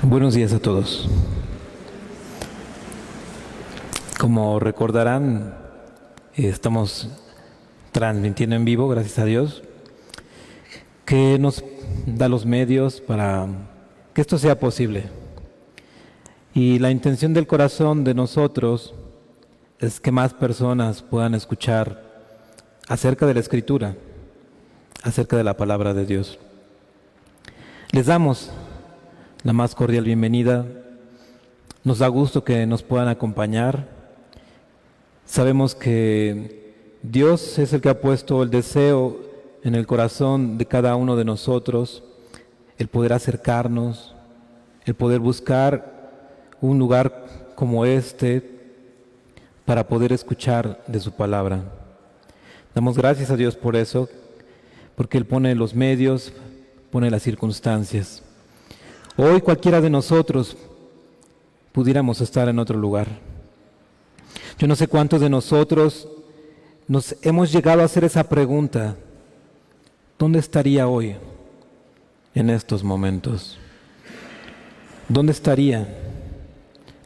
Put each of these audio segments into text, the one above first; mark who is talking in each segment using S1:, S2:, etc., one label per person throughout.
S1: Buenos días a todos. Como recordarán, estamos transmitiendo en vivo, gracias a Dios, que nos da los medios para que esto sea posible. Y la intención del corazón de nosotros es que más personas puedan escuchar acerca de la Escritura, acerca de la palabra de Dios. Les damos la más cordial bienvenida. Nos da gusto que nos puedan acompañar. Sabemos que Dios es el que ha puesto el deseo en el corazón de cada uno de nosotros, el poder acercarnos, el poder buscar un lugar como este para poder escuchar de su palabra. Damos gracias a Dios por eso, porque Él pone los medios, pone las circunstancias. Hoy cualquiera de nosotros pudiéramos estar en otro lugar. Yo no sé cuántos de nosotros nos hemos llegado a hacer esa pregunta: ¿dónde estaría hoy en estos momentos? ¿Dónde estaría?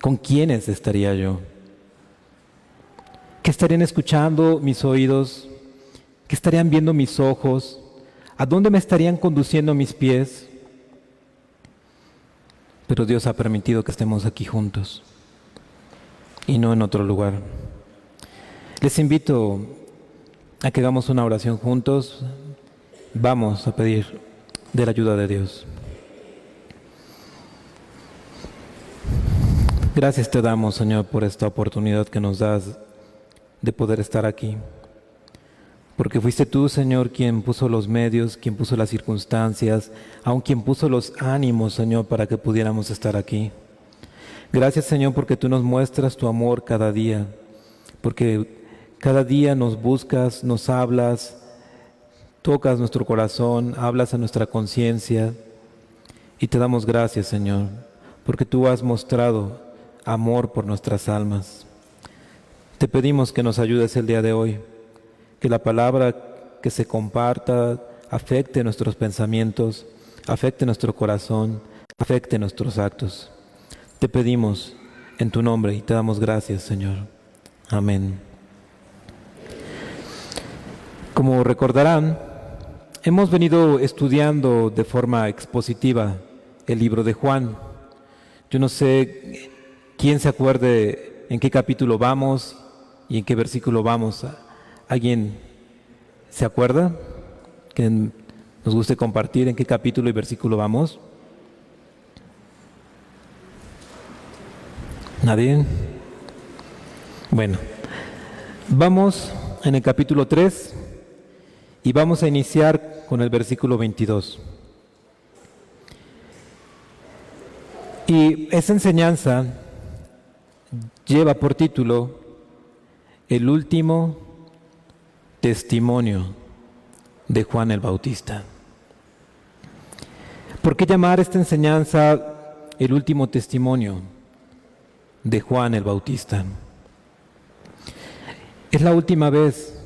S1: ¿Con quiénes estaría yo? ¿Qué estarían escuchando mis oídos? ¿Qué estarían viendo mis ojos? ¿A dónde me estarían conduciendo mis pies? Pero Dios ha permitido que estemos aquí juntos y no en otro lugar. Les invito a que hagamos una oración juntos. Vamos a pedir de la ayuda de Dios. Gracias te damos, Señor, por esta oportunidad que nos das de poder estar aquí. Porque fuiste tú, Señor, quien puso los medios, quien puso las circunstancias, aun quien puso los ánimos, Señor, para que pudiéramos estar aquí. Gracias, Señor, porque tú nos muestras tu amor cada día, porque cada día nos buscas, nos hablas, tocas nuestro corazón, hablas a nuestra conciencia, y te damos gracias, Señor, porque tú has mostrado amor por nuestras almas. Te pedimos que nos ayudes el día de hoy, que la palabra que se comparta afecte nuestros pensamientos, afecte nuestro corazón, afecte nuestros actos. Te pedimos en tu nombre y te damos gracias, Señor. Amén. Como recordarán, hemos venido estudiando de forma expositiva el libro de Juan. Yo no sé quién se acuerde en qué capítulo vamos y en qué versículo vamos. ¿Alguien se acuerda? Que nos guste compartir en qué capítulo y versículo vamos. ¿Nadie? Bueno, vamos en el capítulo 3 y vamos a iniciar con el versículo 22. Y esa enseñanza lleva por título El último testimonio de Juan el Bautista. ¿Por qué llamar esta enseñanza el último testimonio de Juan el Bautista? Es la última vez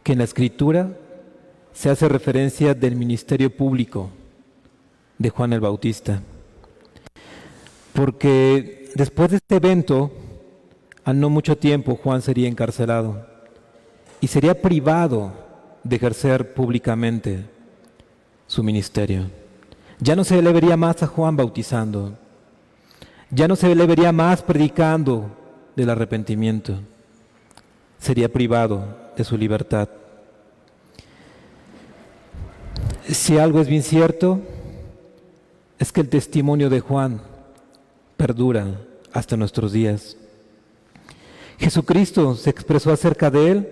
S1: que en la Escritura se hace referencia del ministerio público de Juan el Bautista. Porque después de este evento, al no mucho tiempo, Juan sería encarcelado y sería privado de ejercer públicamente su ministerio. Ya no se le vería más a Juan bautizando, ya no se le vería más predicando del arrepentimiento, sería privado de su libertad. Si algo es bien cierto, es que el testimonio de Juan perdura hasta nuestros días. Jesucristo se expresó acerca de él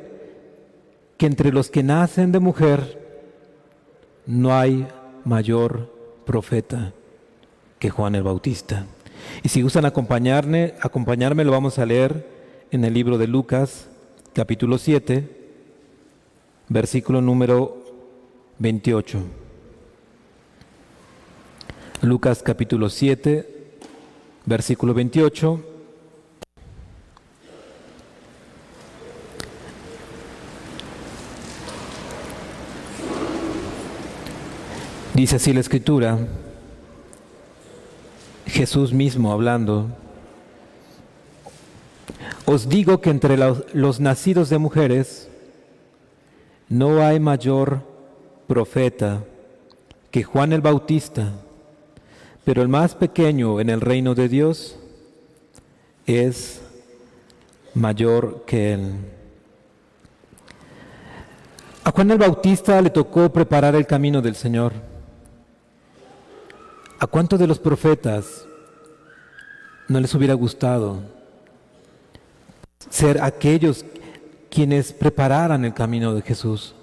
S1: que entre los que nacen de mujer no hay mayor profeta que Juan el Bautista. Y si gustan acompañarme, lo vamos a leer en el libro de Lucas, capítulo 7, versículo número 28. Lucas capítulo 7, versículo 28. Dice así la Escritura: Jesús mismo hablando: os digo que entre los nacidos de mujeres no hay mayor profeta que Juan el Bautista, pero el más pequeño en el reino de Dios es mayor que él. A Juan el Bautista le tocó preparar el camino del Señor. ¿A cuántos de los profetas no les hubiera gustado ser aquellos quienes prepararan el camino de Jesús?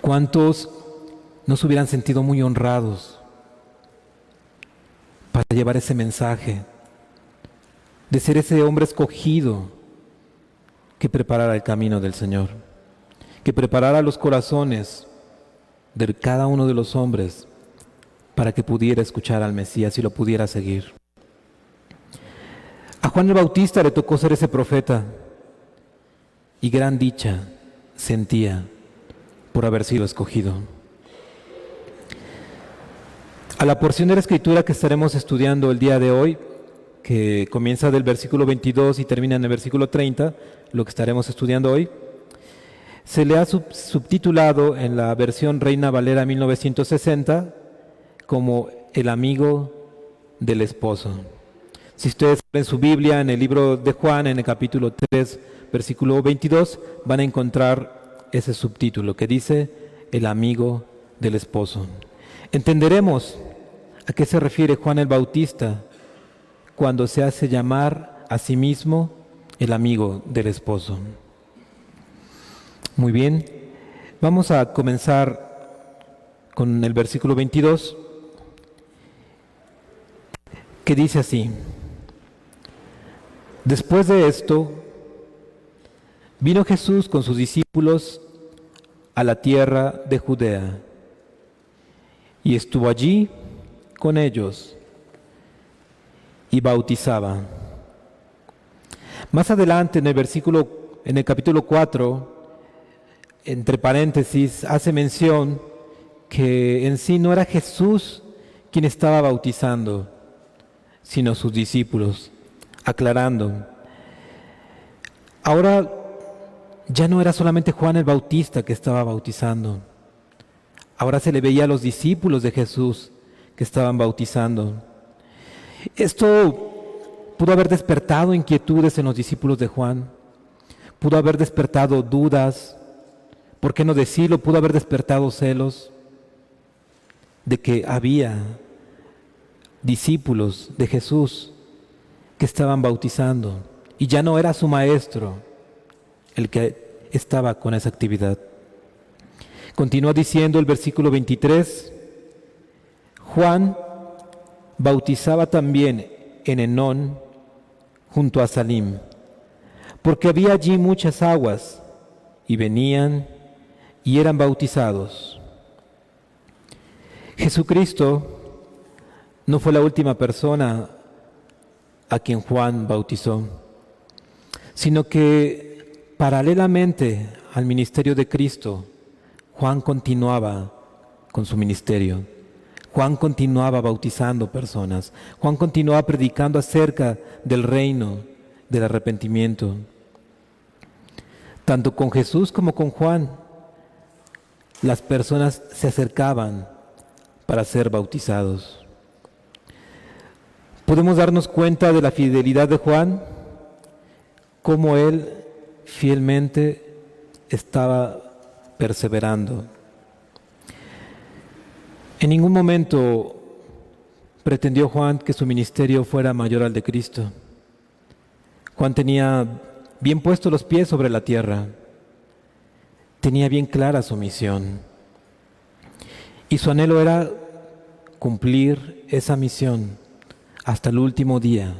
S1: ¿Cuántos no se hubieran sentido muy honrados para llevar ese mensaje, de ser ese hombre escogido que preparara el camino del Señor, que preparara los corazones de cada uno de los hombres para que pudiera escuchar al Mesías y lo pudiera seguir? A Juan el Bautista le tocó ser ese profeta, y gran dicha sentía por haber sido escogido. A la porción de la Escritura que estaremos estudiando el día de hoy, que comienza del versículo 22 y termina en el versículo 30, lo que estaremos estudiando hoy, se le ha subtitulado en la versión Reina Valera 1960 como el amigo del esposo. Si ustedes ven su Biblia en el libro de Juan, en el capítulo 3, versículo 22, van a encontrar ese subtítulo que dice el amigo del esposo. Entenderemos a qué se refiere Juan el Bautista cuando se hace llamar a sí mismo el amigo del esposo. Muy bien, vamos a comenzar con el versículo 22, que dice así: después de esto, vino Jesús con sus discípulos a la tierra de Judea y estuvo allí con ellos y bautizaba. Más adelante en el capítulo 4, entre paréntesis, hace mención que en sí no era Jesús quien estaba bautizando, sino sus discípulos, aclarando. Ahora ya no era solamente Juan el Bautista que estaba bautizando. Ahora se le veía a los discípulos de Jesús que estaban bautizando. Esto pudo haber despertado inquietudes en los discípulos de Juan, pudo haber despertado dudas, ¿por qué no decirlo? Pudo haber despertado celos de que había discípulos de Jesús que estaban bautizando y ya no era su maestro el que estaba con esa actividad. Continúa diciendo el versículo 23, Juan bautizaba también en Enón junto a Salim, porque había allí muchas aguas y venían y eran bautizados. Jesucristo no fue la última persona a quien Juan bautizó, sino que paralelamente al ministerio de Cristo, Juan continuaba con su ministerio. Juan continuaba bautizando personas. Juan continuaba predicando acerca del reino, del arrepentimiento. Tanto con Jesús como con Juan, las personas se acercaban para ser bautizados. Podemos darnos cuenta de la fidelidad de Juan, cómo él fielmente estaba perseverando. En ningún momento pretendió Juan que su ministerio fuera mayor al de Cristo. Juan tenía bien puestos los pies sobre la tierra, tenía bien clara su misión y su anhelo era cumplir esa misión hasta el último día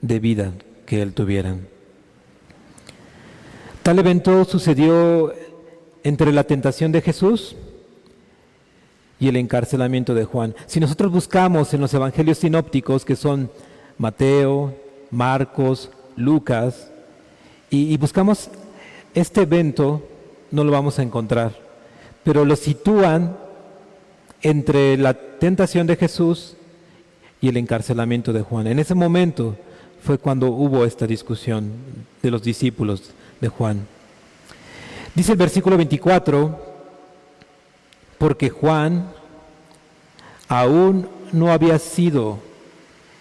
S1: de vida que él tuviera. Tal evento sucedió entre la tentación de Jesús y el encarcelamiento de Juan. Si nosotros buscamos en los evangelios sinópticos, que son Mateo, Marcos, Lucas, y buscamos este evento, no lo vamos a encontrar, pero lo sitúan entre la tentación de Jesús y el encarcelamiento de Juan. En ese momento fue cuando hubo esta discusión de los discípulos de Juan. Dice el versículo 24, porque Juan aún no había sido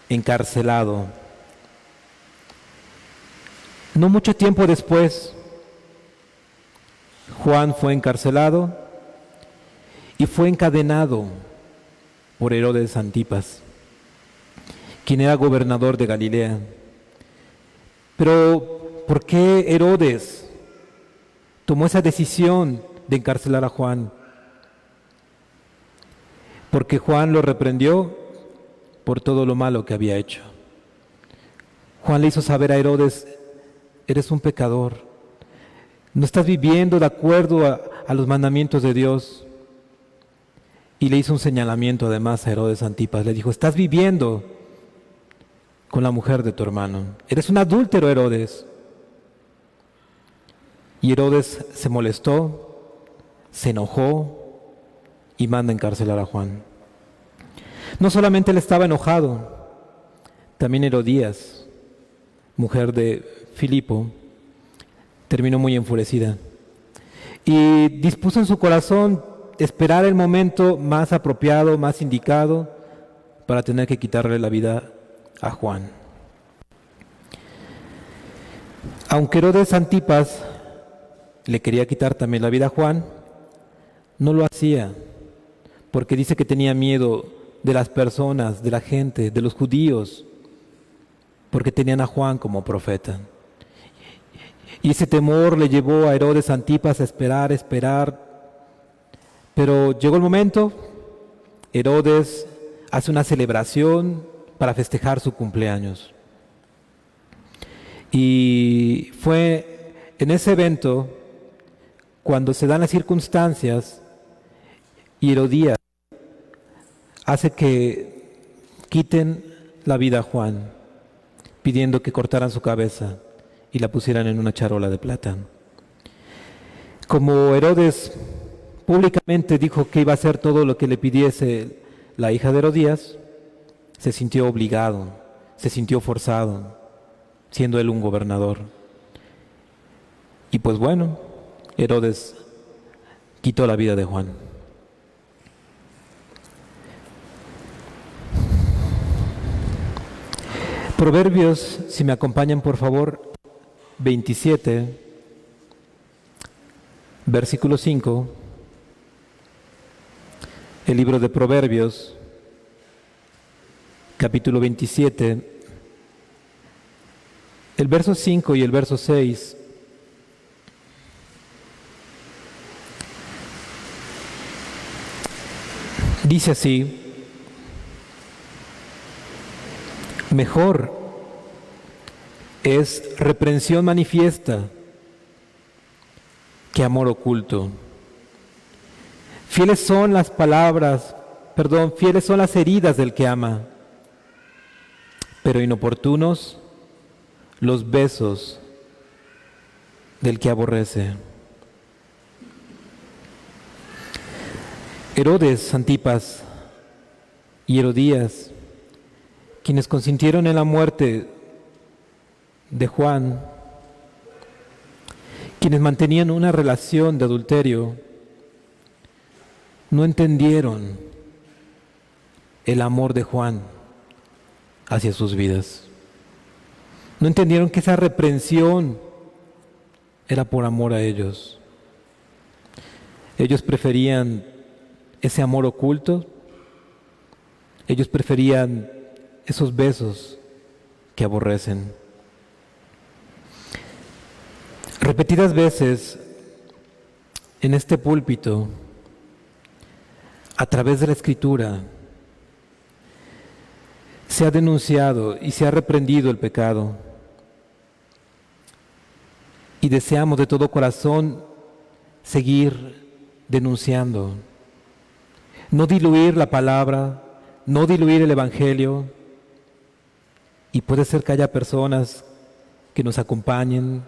S1: encarcelado. No mucho tiempo después, Juan fue encarcelado y fue encadenado por Herodes Antipas, quien era gobernador de Galilea. Pero, ¿por qué Herodes tomó esa decisión de encarcelar a Juan? Porque Juan lo reprendió por todo lo malo que había hecho. Juan le hizo saber a Herodes: eres un pecador, no estás viviendo de acuerdo a los mandamientos de Dios. Y le hizo un señalamiento además a Herodes Antipas. Le dijo: estás viviendo con la mujer de tu hermano. Eres un adúltero, Herodes. Y Herodes se molestó, se enojó y manda encarcelar a Juan. No solamente él estaba enojado, también Herodías, mujer de Filipo, terminó muy enfurecida y dispuso en su corazón esperar el momento más apropiado, más indicado para tener que quitarle la vida a Juan. Aunque Herodes Antipas le quería quitar también la vida a Juan, no lo hacía, porque dice que tenía miedo de las personas, de la gente, de los judíos, porque tenían a Juan como profeta. Y ese temor le llevó a Herodes Antipas a esperar, pero llegó el momento. Herodes hace una celebración para festejar su cumpleaños. Y fue en ese evento cuando se dan las circunstancias y Herodías hace que quiten la vida a Juan, pidiendo que cortaran su cabeza y la pusieran en una charola de plata. Como Herodes públicamente dijo que iba a hacer todo lo que le pidiese la hija de Herodías, se sintió obligado, se sintió forzado, siendo él un gobernador. Y pues bueno, Herodes quitó la vida de Juan. Proverbios, si me acompañan por favor, 27, versículo 5, el libro de Proverbios, capítulo 27, el verso 5 y el verso 6. Dice así: mejor es reprensión manifiesta que amor oculto. Fieles son las fieles son las heridas del que ama, pero inoportunos los besos del que aborrece. Herodes Antipas y Herodías, quienes consintieron en la muerte de Juan, quienes mantenían una relación de adulterio, no entendieron el amor de Juan hacia sus vidas. No entendieron que esa reprensión era por amor a ellos. Ellos preferían ese amor oculto, ellos preferían esos besos que aborrecen. Repetidas veces en este púlpito, a través de la Escritura, se ha denunciado y se ha reprendido el pecado. Y deseamos de todo corazón seguir denunciando. No diluir la palabra, no diluir el Evangelio. Y puede ser que haya personas que nos acompañen,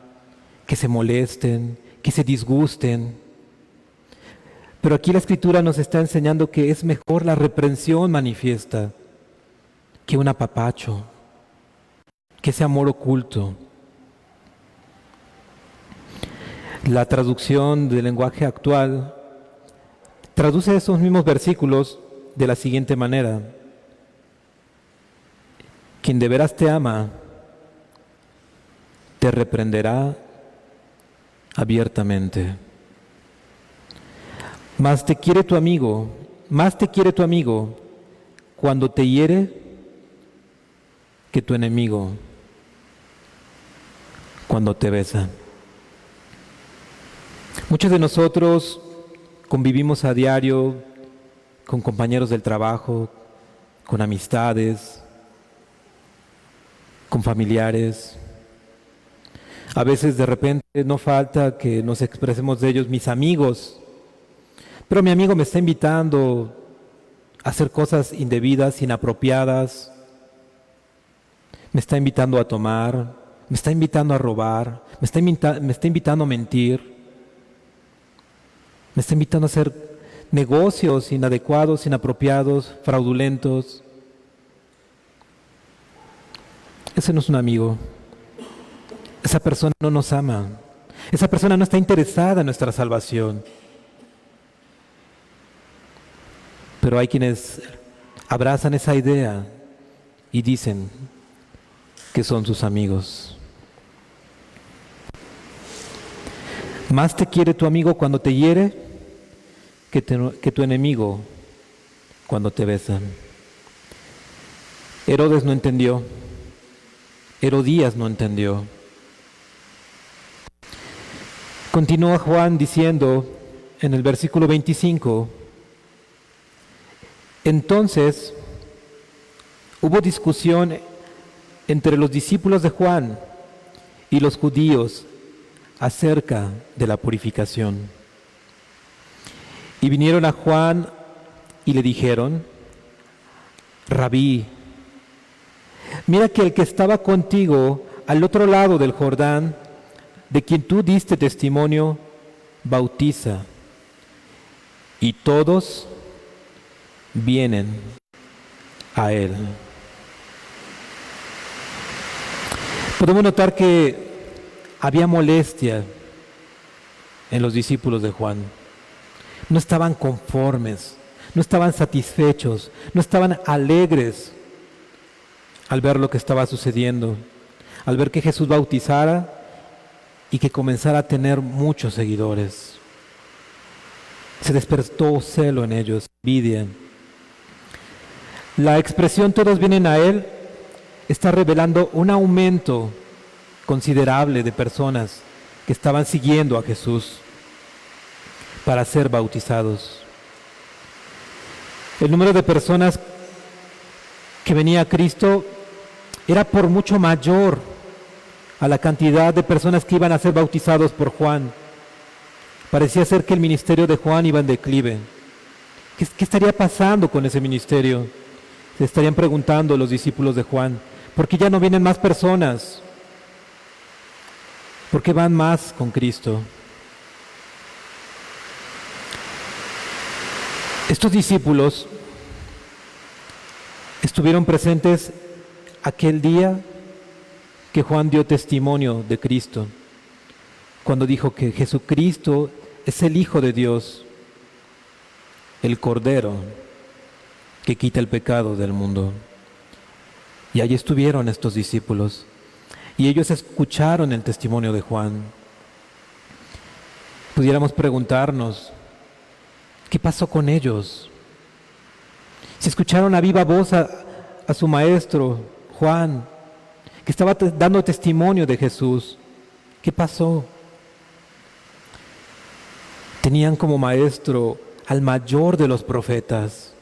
S1: que se molesten, que se disgusten. Pero aquí la Escritura nos está enseñando que es mejor la reprensión manifiesta que un apapacho, que ese amor oculto. La traducción del lenguaje actual traduce esos mismos versículos de la siguiente manera: quien de veras te ama, te reprenderá abiertamente. Más te quiere tu amigo cuando te hiere que tu enemigo cuando te besa. Muchos de nosotros convivimos a diario con compañeros del trabajo, con amistades, con familiares. A veces de repente no falta que nos expresemos de ellos, mis amigos, pero mi amigo me está invitando a hacer cosas indebidas, inapropiadas, me está invitando a tomar, me está invitando a robar, me está invitando a mentir, me está invitando a hacer negocios inadecuados, inapropiados, fraudulentos. Ese no es un amigo. Esa persona no nos ama. Esa persona no está interesada en nuestra salvación. Pero hay quienes abrazan esa idea y dicen que son sus amigos. Más te quiere tu amigo cuando te hiere que tu enemigo cuando te besa. Herodes no entendió. Herodías no entendió. Continúa Juan diciendo en el versículo 25: entonces hubo discusión entre los discípulos de Juan y los judíos acerca de la purificación. Y vinieron a Juan y le dijeron: Rabí, mira que el que estaba contigo al otro lado del Jordán, de quien tú diste testimonio, bautiza, y todos vienen a él. Podemos notar que había molestia en los discípulos de Juan. No estaban conformes, no estaban satisfechos, no estaban alegres al ver lo que estaba sucediendo, al ver que Jesús bautizara y que comenzara a tener muchos seguidores. Se despertó celo en ellos, envidia. La expresión "todos vienen a Él" está revelando un aumento considerable de personas que estaban siguiendo a Jesús para ser bautizados. El número de personas que venía a Cristo era por mucho mayor a la cantidad de personas que iban a ser bautizados por Juan. Parecía ser que el ministerio de Juan iba en declive. ¿Qué estaría pasando con ese ministerio? Se estarían preguntando los discípulos de Juan. ¿Por qué ya no vienen más personas? ¿Por qué van más con Cristo? Estos discípulos estuvieron presentes aquel día que Juan dio testimonio de Cristo, cuando dijo que Jesucristo es el Hijo de Dios, el Cordero que quita el pecado del mundo. Y allí estuvieron estos discípulos, y ellos escucharon el testimonio de Juan. Pudiéramos preguntarnos, ¿qué pasó con ellos? Si escucharon a viva voz a su maestro, Juan, que estaba dando testimonio de Jesús, ¿qué pasó? Tenían como maestro al mayor de los profetas,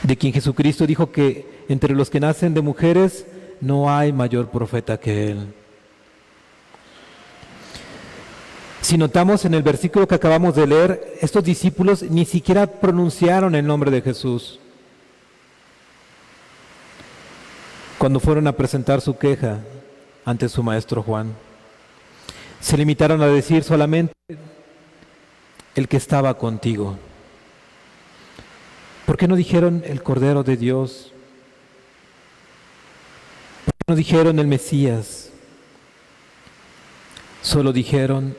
S1: de quien Jesucristo dijo que entre los que nacen de mujeres no hay mayor profeta que él. Si notamos en el versículo que acabamos de leer, estos discípulos ni siquiera pronunciaron el nombre de Jesús cuando fueron a presentar su queja ante su maestro Juan. Se limitaron a decir solamente: el que estaba contigo. ¿Por qué no dijeron el Cordero de Dios? ¿Por qué no dijeron el Mesías? Solo dijeron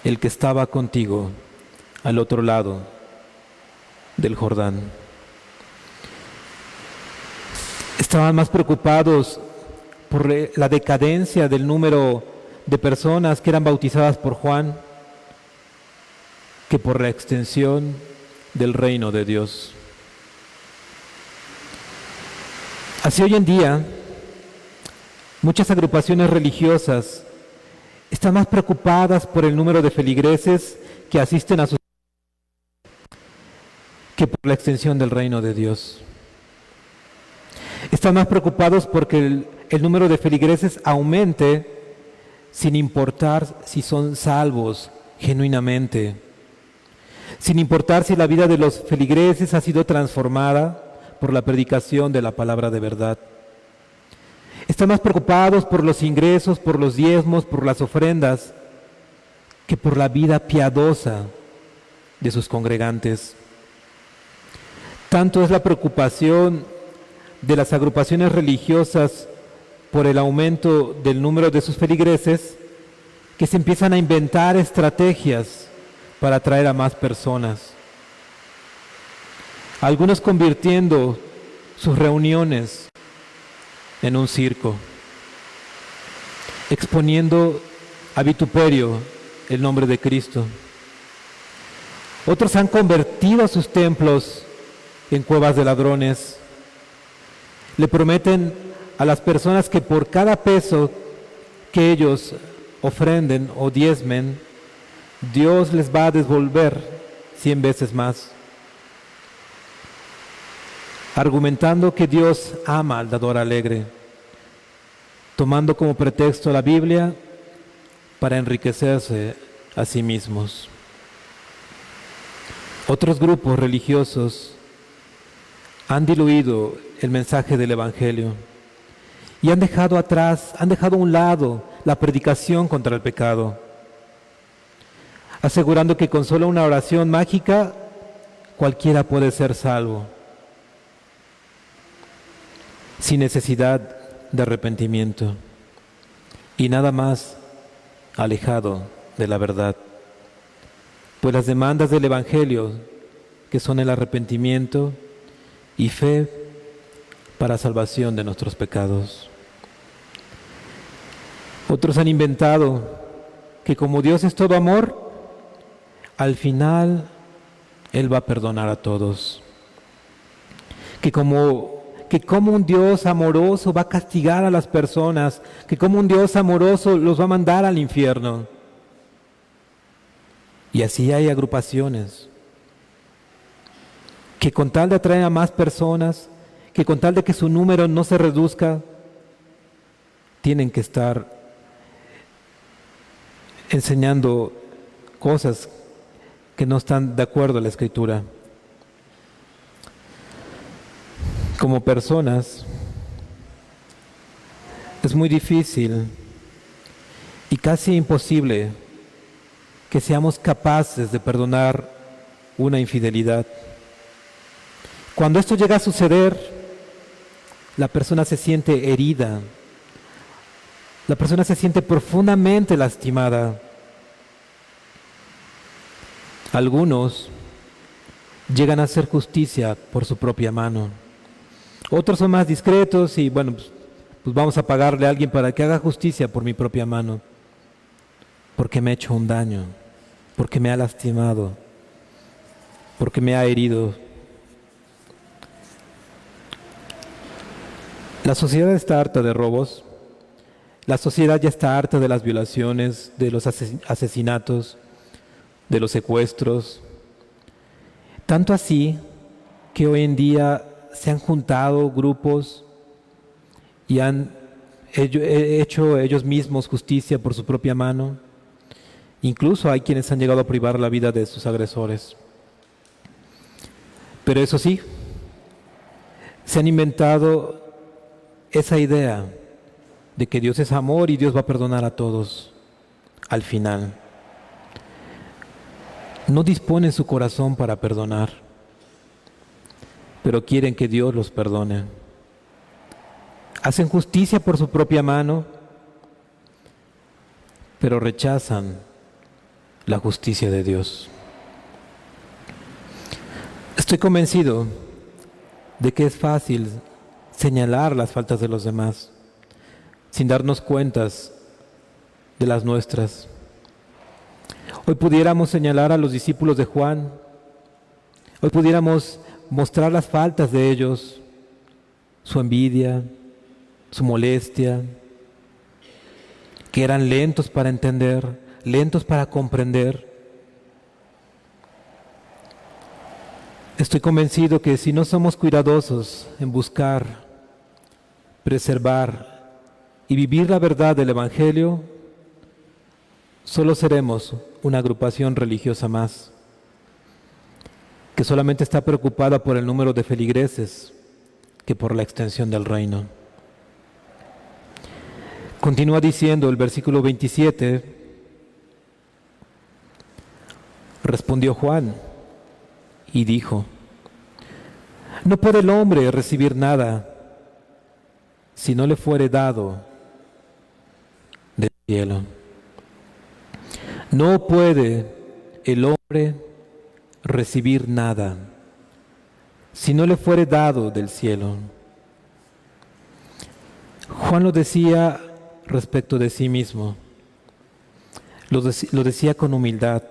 S1: el que estaba contigo al otro lado del Jordán. Estaban más preocupados por la decadencia del número de personas que eran bautizadas por Juan que por la extensión del reino de Dios. Así hoy en día, muchas agrupaciones religiosas están más preocupadas por el número de feligreses que asisten a sus que por la extensión del reino de Dios. Están más preocupados porque el número de feligreses aumente sin importar si son salvos genuinamente, sin importar si la vida de los feligreses ha sido transformada por la predicación de la palabra de verdad. Están más preocupados por los ingresos, por los diezmos, por las ofrendas, que por la vida piadosa de sus congregantes. Tanto es la preocupación de las agrupaciones religiosas por el aumento del número de sus feligreses, que se empiezan a inventar estrategias para atraer a más personas. Algunos convirtiendo sus reuniones en un circo, exponiendo a vituperio el nombre de Cristo. Otros han convertido sus templos en cuevas de ladrones. Le prometen a las personas que por cada peso que ellos ofrenden o diezmen, Dios les va a devolver 100 veces más, argumentando que Dios ama al dador alegre, tomando como pretexto la Biblia para enriquecerse a sí mismos. Otros grupos religiosos han diluido el mensaje del Evangelio y han dejado a un lado la predicación contra el pecado, asegurando que con solo una oración mágica cualquiera puede ser salvo, sin necesidad de arrepentimiento y nada más alejado de la verdad. Pues las demandas del Evangelio, que son el arrepentimiento y fe para salvación de nuestros pecados. Otros han inventado que como Dios es todo amor, al final Él va a perdonar a todos. Que como un Dios amoroso va a castigar a las personas, que como un Dios amoroso los va a mandar al infierno. Y así hay agrupaciones que con tal de atraer a más personas, que con tal de que su número no se reduzca, tienen que estar enseñando cosas que no están de acuerdo a la Escritura. Como personas, es muy difícil y casi imposible que seamos capaces de perdonar una infidelidad. Cuando esto llega a suceder, la persona se siente herida, la persona se siente profundamente lastimada. Algunos llegan a hacer justicia por su propia mano. Otros son más discretos y bueno, pues vamos a pagarle a alguien para que haga justicia por mi propia mano, porque me ha hecho un daño, porque me ha lastimado, porque me ha herido. La sociedad está harta de robos, la sociedad ya está harta de las violaciones, de los asesinatos, de los secuestros. Tanto así que hoy en día se han juntado grupos y han hecho ellos mismos justicia por su propia mano. Incluso hay quienes han llegado a privar la vida de sus agresores. Pero eso sí, se han inventado esa idea de que Dios es amor y Dios va a perdonar a todos al final. No dispone su corazón para perdonar. pero quieren que Dios los perdone. Hacen justicia por su propia mano, pero rechazan la justicia de Dios. Estoy convencido de que es fácil señalar las faltas de los demás sin darnos cuentas de las nuestras. Hoy pudiéramos señalar a los discípulos de Juan, hoy pudiéramos mostrar las faltas de ellos, su envidia, su molestia, que eran lentos para entender, lentos para comprender. Estoy convencido que si no somos cuidadosos en buscar, preservar y vivir la verdad del Evangelio, solo seremos una agrupación religiosa más, que solamente está preocupada por el número de feligreses que por la extensión del reino. Continúa diciendo el versículo 27, respondió Juan y dijo: no puede el hombre recibir nada si no le fuere dado del cielo. No puede el hombre recibir nada si no le fuere dado del cielo. Juan lo decía respecto de sí mismo, lo decía con humildad.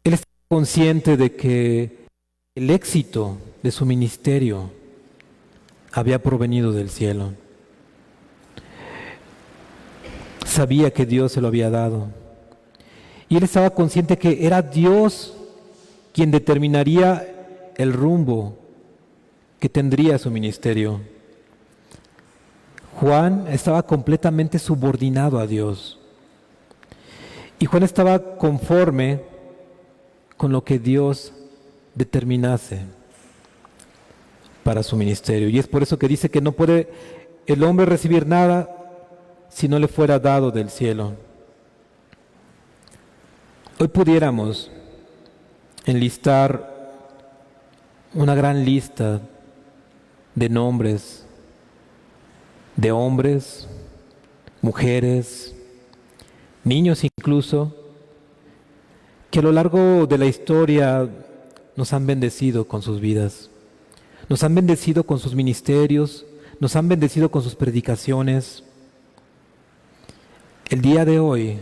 S1: Él estaba consciente de que el éxito de su ministerio había provenido del cielo. Sabía que Dios se lo había dado. Y él estaba consciente que era Dios quien determinaría el rumbo que tendría su ministerio. Juan estaba completamente subordinado a Dios. Y Juan estaba conforme con lo que Dios determinase para su ministerio. Y es por eso que dice que no puede el hombre recibir nada si no le fuera dado del cielo. Hoy pudiéramos enlistar una gran lista de nombres, de hombres, mujeres, niños incluso, que a lo largo de la historia nos han bendecido con sus vidas, nos han bendecido con sus ministerios, nos han bendecido con sus predicaciones. El día de hoy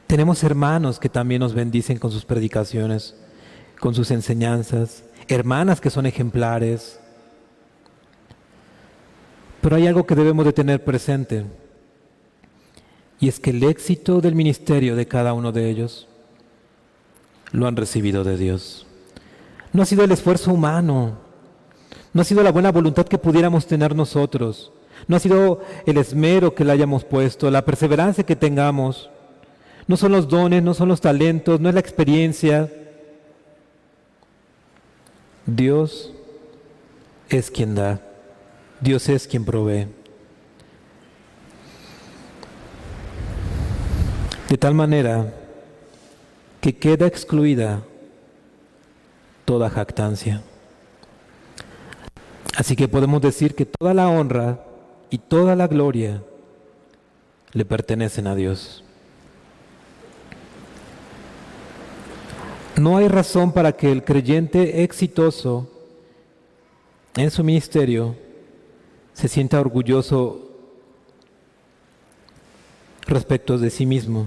S1: tenemos hermanos que también nos bendicen con sus predicaciones, con sus enseñanzas, hermanas que son ejemplares. Pero hay algo que debemos de tener presente, y es que el éxito del ministerio de cada uno de ellos lo han recibido de Dios. No ha sido el esfuerzo humano, no ha sido la buena voluntad que pudiéramos tener nosotros, no ha sido el esmero que le hayamos puesto, la perseverancia que tengamos, no son los dones, no son los talentos, no es la experiencia. Dios es quien da, Dios es quien provee. De tal manera que queda excluida toda jactancia. Así que podemos decir que toda la honra y toda la gloria le pertenecen a Dios. No hay razón para que el creyente exitoso en su ministerio se sienta orgulloso respecto de sí mismo,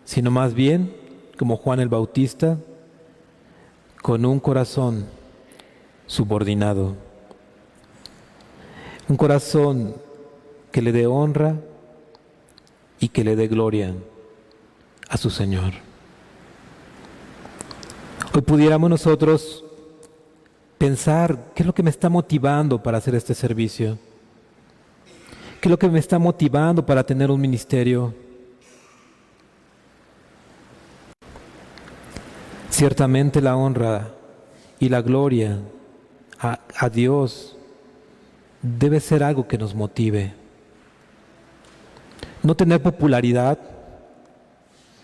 S1: sino más bien, como Juan el Bautista, con un corazón subordinado, un corazón que le dé honra y que le dé gloria a su Señor. Hoy pudiéramos nosotros pensar, ¿qué es lo que me está motivando para hacer este servicio? ¿Qué es lo que me está motivando para tener un ministerio? Ciertamente la honra y la gloria a Dios debe ser algo que nos motive. No tener popularidad,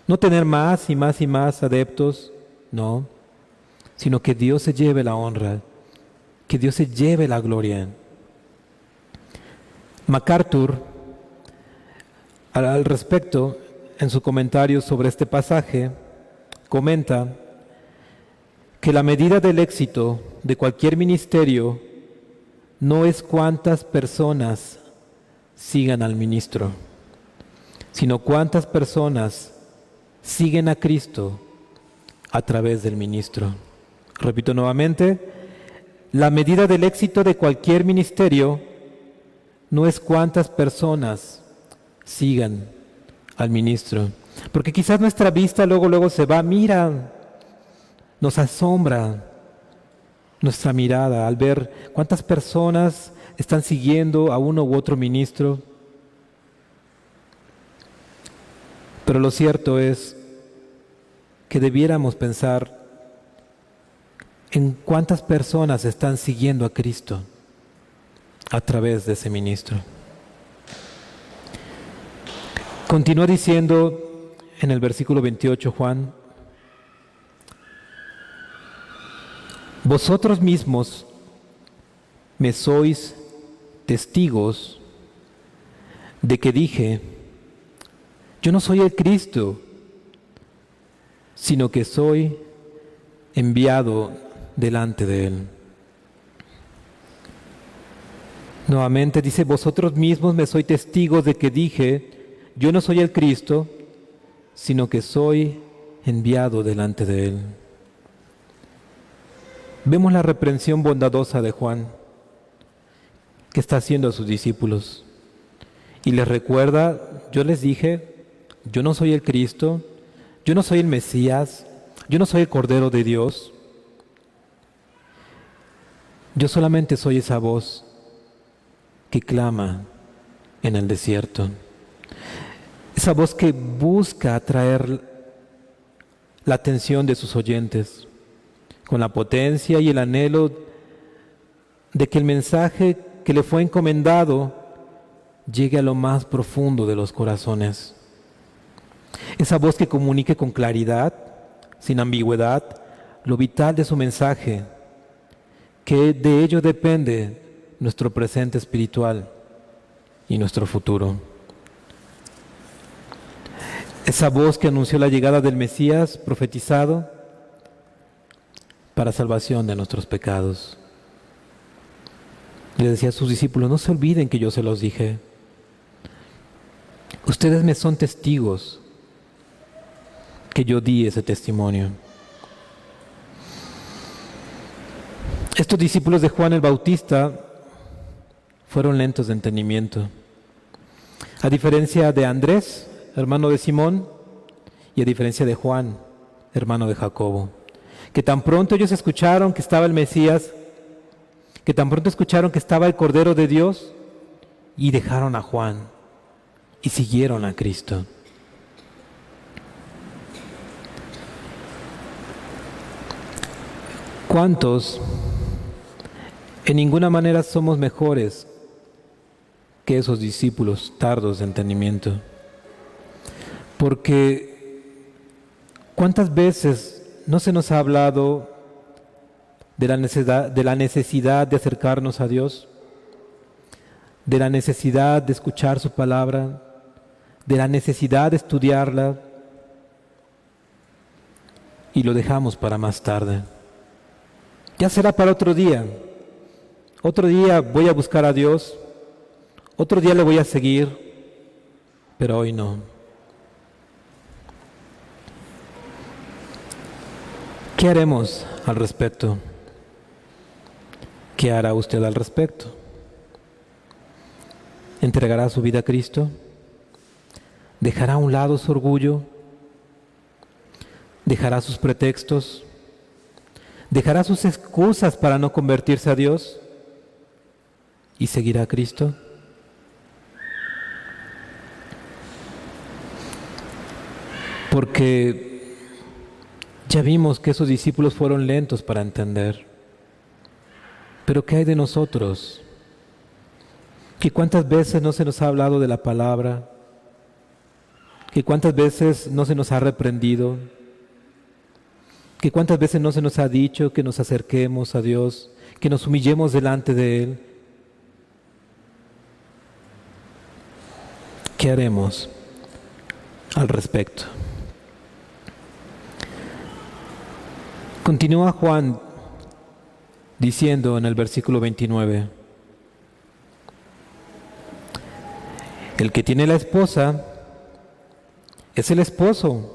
S1: no tener más y más y más adeptos, no. sino que Dios se lleve la honra, que Dios se lleve la gloria. MacArthur, al respecto, en su comentario sobre este pasaje, comenta que la medida del éxito de cualquier ministerio no es cuántas personas sigan al ministro, sino cuántas personas siguen a Cristo a través del ministro. Repito nuevamente, la medida del éxito de cualquier ministerio no es cuántas personas sigan al ministro, porque quizás nuestra vista luego se va, mira, nos asombra nuestra mirada al ver cuántas personas están siguiendo a uno u otro ministro. Pero lo cierto es que debiéramos pensar en cuántas personas están siguiendo a Cristo a través de ese ministro. Continúa diciendo en el versículo 28 Juan: vosotros mismos me sois testigos de que dije, yo no soy el Cristo, sino que soy enviado delante de Él. Nuevamente dice, vosotros mismos me sois testigos de que dije, yo no soy el Cristo, sino que soy enviado delante de Él. Vemos la reprensión bondadosa de Juan que está haciendo a sus discípulos y les recuerda, yo les dije, yo no soy el Cristo, yo no soy el Mesías, yo no soy el Cordero de Dios, yo solamente soy esa voz que clama en el desierto, esa voz que busca atraer la atención de sus oyentes con la potencia y el anhelo de que el mensaje que le fue encomendado llegue a lo más profundo de los corazones. Esa voz que comunique con claridad, sin ambigüedad, lo vital de su mensaje, que de ello depende nuestro presente espiritual y nuestro futuro. Esa voz que anunció la llegada del Mesías profetizado para salvación de nuestros pecados. Le decía a sus discípulos, no se olviden que yo se los dije. Ustedes me son testigos que yo di ese testimonio. Estos discípulos de Juan el Bautista fueron lentos de entendimiento. A diferencia de Andrés, hermano de Simón, y a diferencia de Juan, hermano de Jacobo, que tan pronto ellos escucharon que estaba el Mesías, que tan pronto escucharon que estaba el Cordero de Dios, y dejaron a Juan y siguieron a Cristo. ¿Cuántos en ninguna manera somos mejores que esos discípulos tardos de entendimiento? Porque ¿cuántas veces no se nos ha hablado de la necesidad de acercarnos a Dios, de la necesidad de escuchar su palabra, de la necesidad de estudiarla, y lo dejamos para más tarde? Ya será para otro día. Otro día voy a buscar a Dios, otro día le voy a seguir, pero hoy no. ¿Qué haremos al respecto? ¿Qué hará usted al respecto? ¿Entregará su vida a Cristo? ¿Dejará a un lado su orgullo? ¿Dejará sus pretextos? ¿Dejará sus excusas para no convertirse a Dios? ¿Y seguirá a Cristo? Porque ya vimos que esos discípulos fueron lentos para entender. Pero ¿qué hay de nosotros? ¿Que cuántas veces no se nos ha hablado de la palabra? ¿Que cuántas veces no se nos ha reprendido? Que cuántas veces no se nos ha dicho que nos acerquemos a Dios, que nos humillemos delante de Él. ¿Qué haremos al respecto? Continúa Juan diciendo en el versículo 29, el que tiene la esposa es el esposo,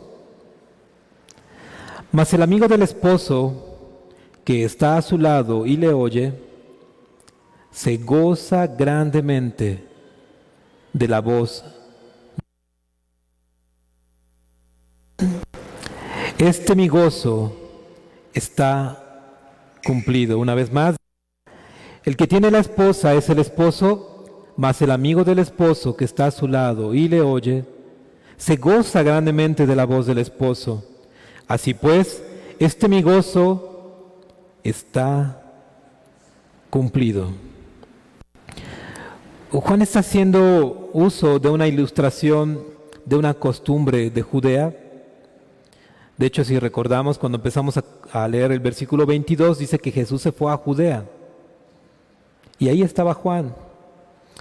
S1: mas el amigo del esposo que está a su lado y le oye, se goza grandemente de la voz. Este mi gozo está cumplido. Una vez más, el que tiene la esposa es el esposo, mas el amigo del esposo que está a su lado y le oye, se goza grandemente de la voz del esposo. Así pues, este mi gozo está cumplido. Juan está haciendo uso de una ilustración de una costumbre de Judea. De hecho, si recordamos, cuando empezamos a leer el versículo 22, dice que Jesús se fue a Judea. Y ahí estaba Juan.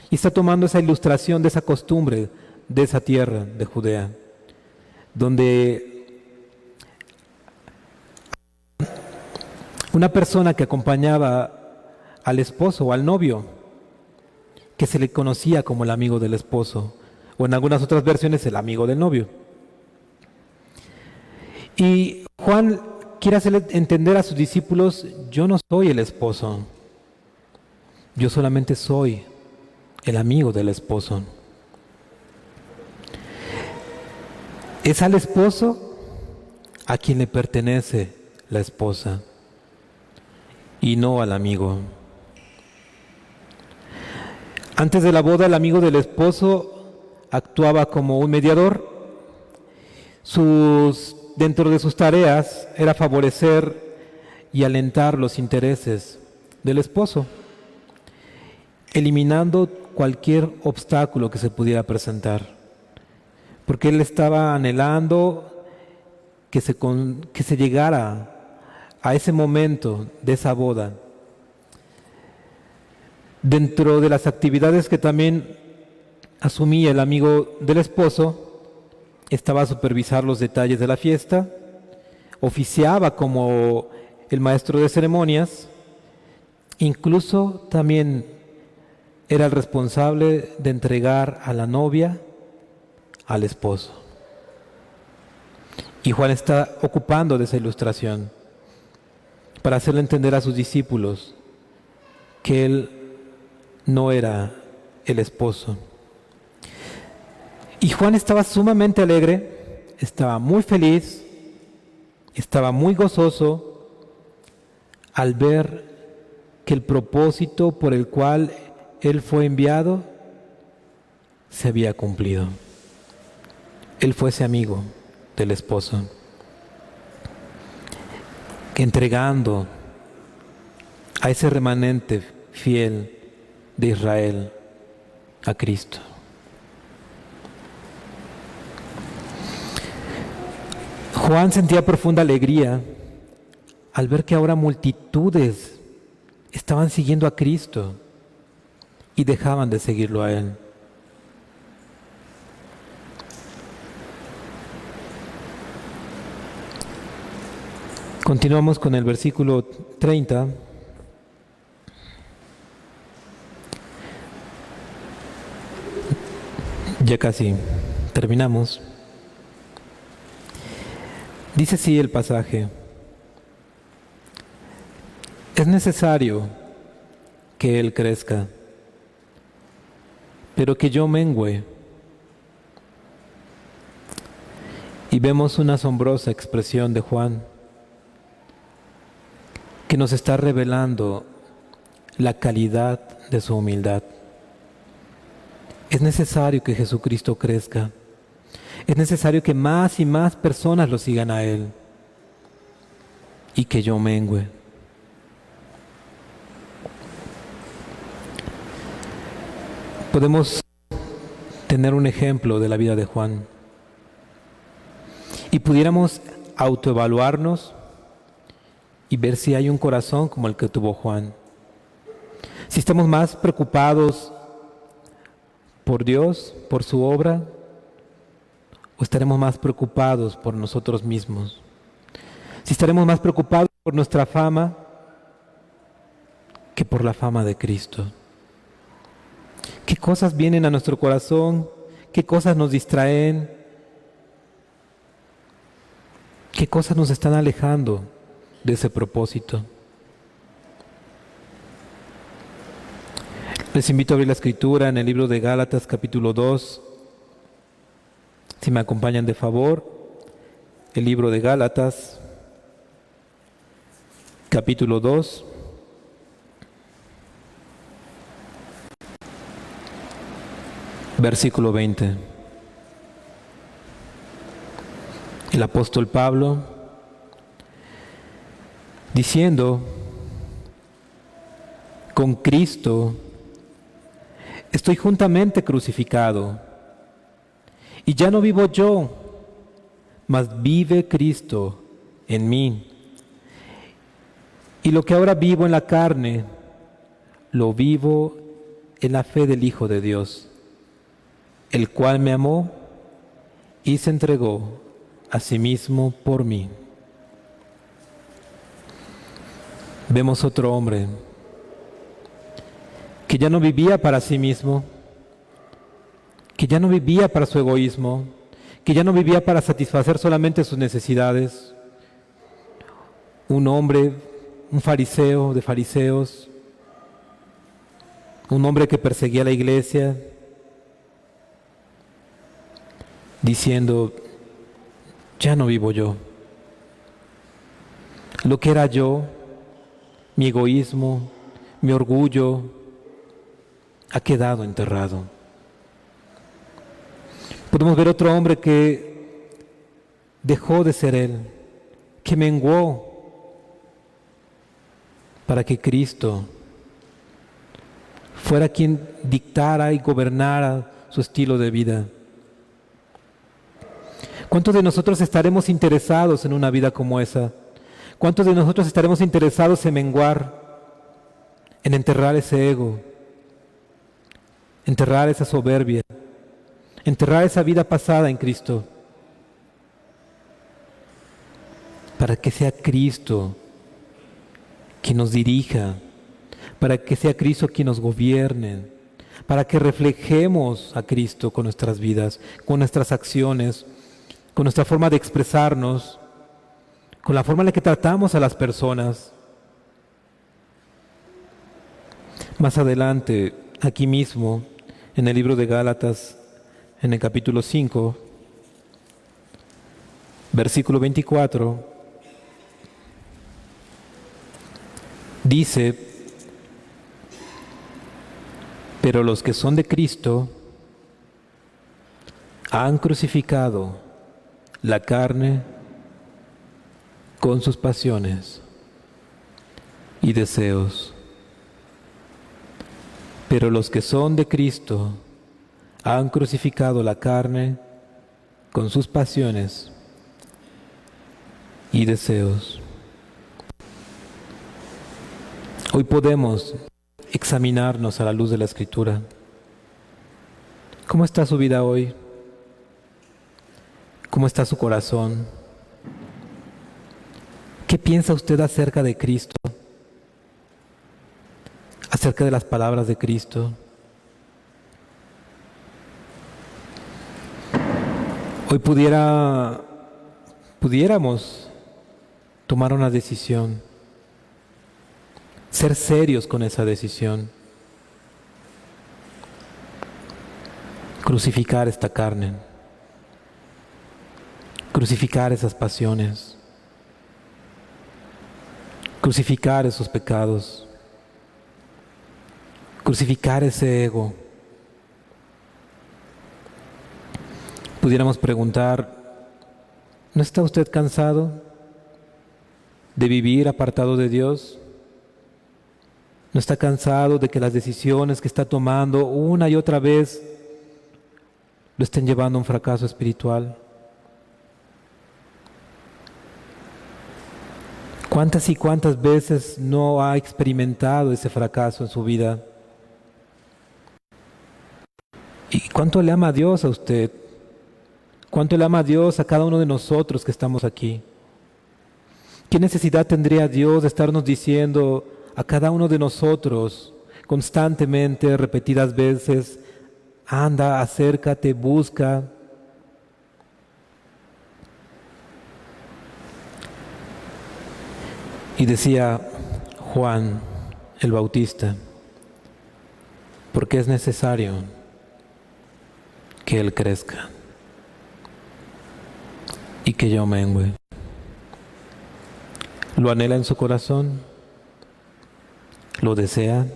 S1: Y está tomando esa ilustración de esa costumbre de esa tierra de Judea, donde una persona que acompañaba al esposo o al novio, que se le conocía como el amigo del esposo, o en algunas otras versiones el amigo del novio. Y Juan quiere hacerle entender a sus discípulos, yo no soy el esposo, yo solamente soy el amigo del esposo. Es al esposo a quien le pertenece la esposa y no al amigo. Antes de la boda, el amigo del esposo actuaba como un mediador. Dentro de sus tareas era favorecer y alentar los intereses del esposo, eliminando cualquier obstáculo que se pudiera presentar, porque él estaba anhelando que se llegara a ese momento de esa boda. Dentro de las actividades que también asumía el amigo del esposo, estaba a supervisar los detalles de la fiesta, oficiaba como el maestro de ceremonias, incluso también era el responsable de entregar a la novia al esposo. Y Juan está ocupando de esa ilustración para hacerle entender a sus discípulos que él no era el esposo. Y Juan estaba sumamente alegre, estaba muy feliz, estaba muy gozoso al ver que el propósito por el cual él fue enviado se había cumplido. Él fue ese amigo del esposo, que entregando a ese remanente fiel de Israel a Cristo. Juan sentía profunda alegría al ver que ahora multitudes estaban siguiendo a Cristo y dejaban de seguirlo a Él. Continuamos con el versículo 30. Ya casi terminamos. Dice así el pasaje: es necesario que Él crezca, pero que yo mengüe. Y vemos una asombrosa expresión de Juan, que nos está revelando la calidad de su humildad. Es necesario que Jesucristo crezca. Es necesario que más y más personas lo sigan a Él y que yo mengüe. Podemos tener un ejemplo de la vida de Juan y pudiéramos autoevaluarnos y ver si hay un corazón como el que tuvo Juan. Si estamos más preocupados por Dios, por su obra, o estaremos más preocupados por nosotros mismos. Si estaremos más preocupados por nuestra fama que por la fama de Cristo. ¿Qué cosas vienen a nuestro corazón? ¿Qué cosas nos distraen? ¿Qué cosas nos están alejando de ese propósito? Les invito a abrir la Escritura en el libro de Gálatas, capítulo 2. Si me acompañan de favor, el libro de Gálatas, capítulo 2. Versículo 20. El apóstol Pablo, diciendo: con Cristo estoy juntamente crucificado, y ya no vivo yo, mas vive Cristo en mí. Y lo que ahora vivo en la carne, lo vivo en la fe del Hijo de Dios, el cual me amó y se entregó a sí mismo por mí. Vemos otro hombre que ya no vivía para sí mismo, que ya no vivía para su egoísmo, que ya no vivía para satisfacer solamente sus necesidades. Un hombre, un fariseo de fariseos, un hombre que perseguía a la iglesia, diciendo: ya no vivo yo. Lo que era yo, mi egoísmo, mi orgullo, ha quedado enterrado. Podemos ver otro hombre que dejó de ser él, que menguó para que Cristo fuera quien dictara y gobernara su estilo de vida. ¿Cuántos de nosotros estaremos interesados en una vida como esa? ¿Cuántos de nosotros estaremos interesados en menguar, en enterrar ese ego, enterrar esa soberbia, enterrar esa vida pasada en Cristo, para que sea Cristo quien nos dirija, para que sea Cristo quien nos gobierne, para que reflejemos a Cristo con nuestras vidas, con nuestras acciones, con nuestra forma de expresarnos, con la forma en la que tratamos a las personas? Más adelante, aquí mismo, en el libro de Gálatas, en el capítulo 5, versículo 24, dice: pero los que son de Cristo han crucificado la carne con sus pasiones y deseos. Pero los que son de Cristo han crucificado la carne con sus pasiones y deseos. Hoy podemos examinarnos a la luz de la Escritura. ¿Cómo está su vida hoy? ¿Cómo está su corazón? ¿Qué piensa usted acerca de Cristo? ¿Acerca de las palabras de Cristo? Hoy pudiéramos tomar una decisión, ser serios con esa decisión, crucificar esta carne, crucificar esas pasiones, crucificar esos pecados, crucificar ese ego. Pudiéramos preguntar: ¿no está usted cansado de vivir apartado de Dios? ¿No está cansado de que las decisiones que está tomando una y otra vez lo estén llevando a un fracaso espiritual? ¿Cuántas y cuántas veces no ha experimentado ese fracaso en su vida? ¿Y cuánto le ama a Dios a usted? ¿Cuánto le ama a Dios a cada uno de nosotros que estamos aquí? ¿Qué necesidad tendría Dios de estarnos diciendo a cada uno de nosotros constantemente, repetidas veces, anda, acércate, busca? Y decía Juan el Bautista, porque es necesario que Él crezca y que yo mengüe. ¿Lo anhela en su corazón? ¿Lo desea?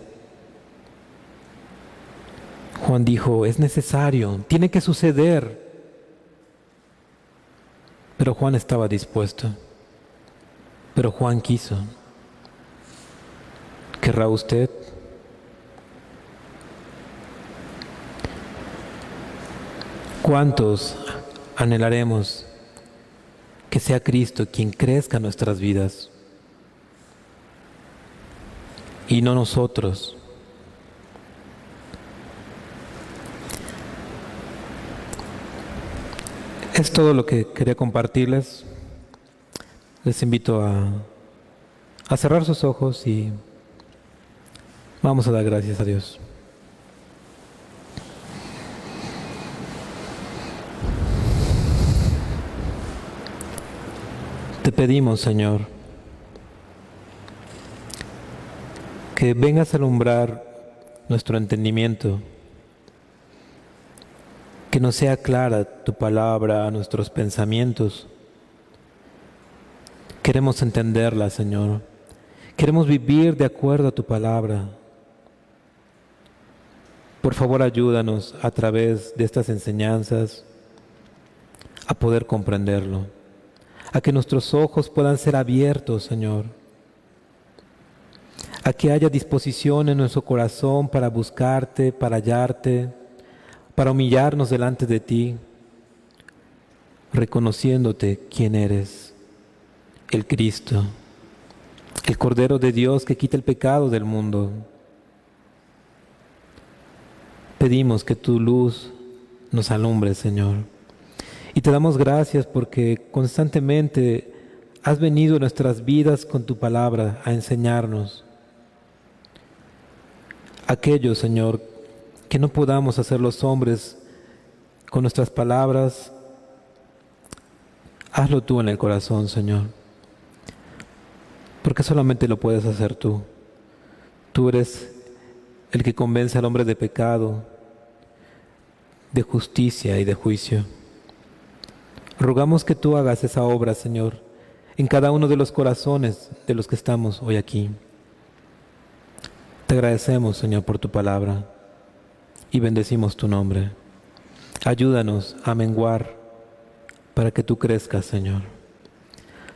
S1: Juan dijo, es necesario, tiene que suceder. Pero Juan estaba dispuesto. Pero Juan quiso. ¿Querrá usted? ¿Cuántos anhelaremos que sea Cristo quien crezca en nuestras vidas y no nosotros? Es todo lo que quería compartirles. Les invito a cerrar sus ojos y vamos a dar gracias a Dios. Te pedimos, Señor, que vengas a alumbrar nuestro entendimiento, que nos sea clara tu palabra a nuestros pensamientos. Queremos entenderla, Señor. Queremos vivir de acuerdo a tu palabra. Por favor, ayúdanos a través de estas enseñanzas a poder comprenderlo, a que nuestros ojos puedan ser abiertos, Señor, a que haya disposición en nuestro corazón para buscarte, para hallarte, para humillarnos delante de ti, reconociéndote quién eres. El Cristo, el Cordero de Dios que quita el pecado del mundo. Pedimos que tu luz nos alumbre, Señor. Y te damos gracias porque constantemente has venido a nuestras vidas con tu palabra a enseñarnos. Aquello, Señor, que no podamos hacer los hombres con nuestras palabras, hazlo tú en el corazón, Señor. Porque solamente lo puedes hacer tú. Tú eres el que convence al hombre de pecado, de justicia y de juicio. Rogamos que tú hagas esa obra, Señor, en cada uno de los corazones de los que estamos hoy aquí. Te agradecemos, Señor, por tu palabra y bendecimos tu nombre. Ayúdanos a menguar para que tú crezcas, Señor.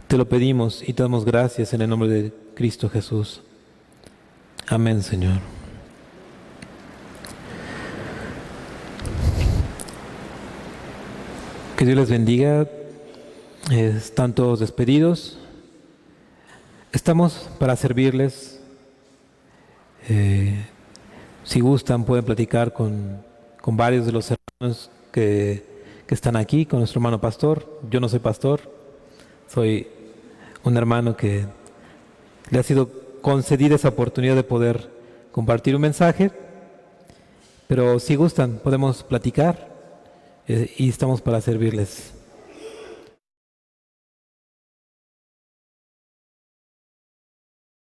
S1: Te lo pedimos y te damos gracias en el nombre de Cristo Jesús. Amén, Señor. Que Dios les bendiga. Están todos despedidos. Estamos para servirles. Si gustan, pueden platicar con varios de los hermanos que están aquí, con nuestro hermano pastor. Yo no soy pastor, soy un hermano que le ha sido concedida esa oportunidad de poder compartir un mensaje, pero si gustan podemos platicar y estamos para servirles.